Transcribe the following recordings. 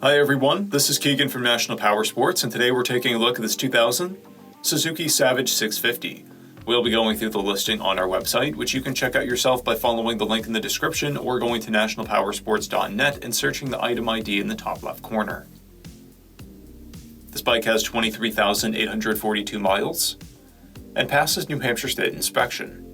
Hi everyone, this is Keegan from National Powersports, and today we're taking a look at this 2000 Suzuki Savage 650. We'll be going through the listing on our website, which you can check out yourself by following the link in the description or going to nationalpowersports.net and searching the item ID in the top left corner. This bike has 23,842 miles and passes New Hampshire State inspection.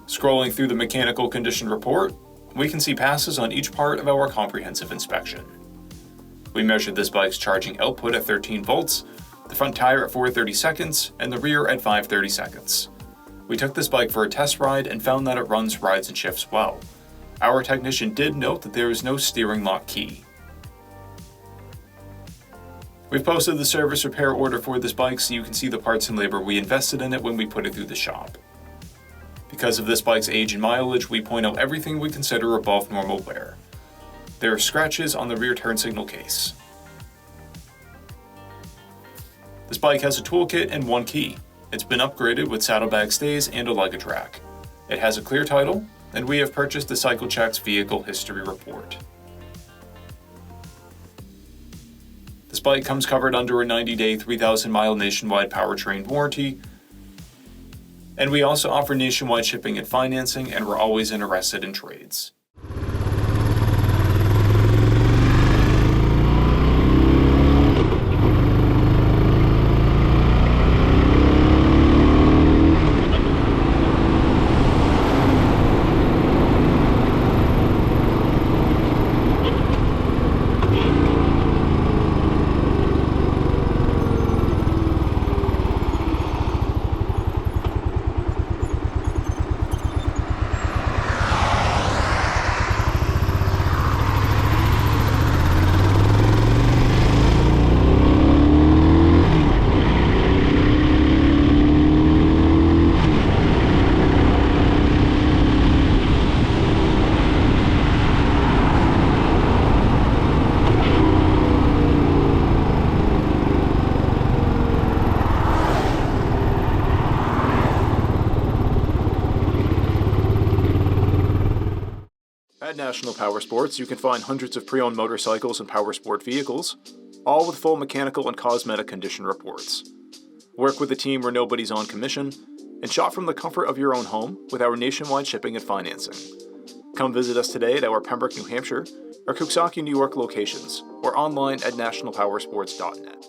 Scrolling through the mechanical condition report, we can see passes on each part of our comprehensive inspection. We measured this bike's charging output at 13 volts, the front tire at 430 seconds, and the rear at 530 seconds. We took this bike for a test ride and found that it runs, rides, and shifts well. Our technician did note that there is no steering lock key. We've posted the service repair order for this bike so you can see the parts and labor we invested in it when we put it through the shop. Because of this bike's age and mileage, we point out everything we consider above normal wear. There are scratches on the rear turn signal case. This bike has a toolkit and one key. It's been upgraded with saddlebag stays and a luggage rack. It has a clear title, and we have purchased the CycleCheck's vehicle history report. This bike comes covered under a 90-day, 3,000-mile nationwide powertrain warranty, and we also offer nationwide shipping and financing, and we're always interested in trades. At National Powersports, you can find hundreds of pre-owned motorcycles and powersport vehicles, all with full mechanical and cosmetic condition reports. Work with a team where nobody's on commission, and shop from the comfort of your own home with our nationwide shipping and financing. Come visit us today at our Pembroke, New Hampshire, or Coxsackie, New York locations, or online at nationalpowersports.net.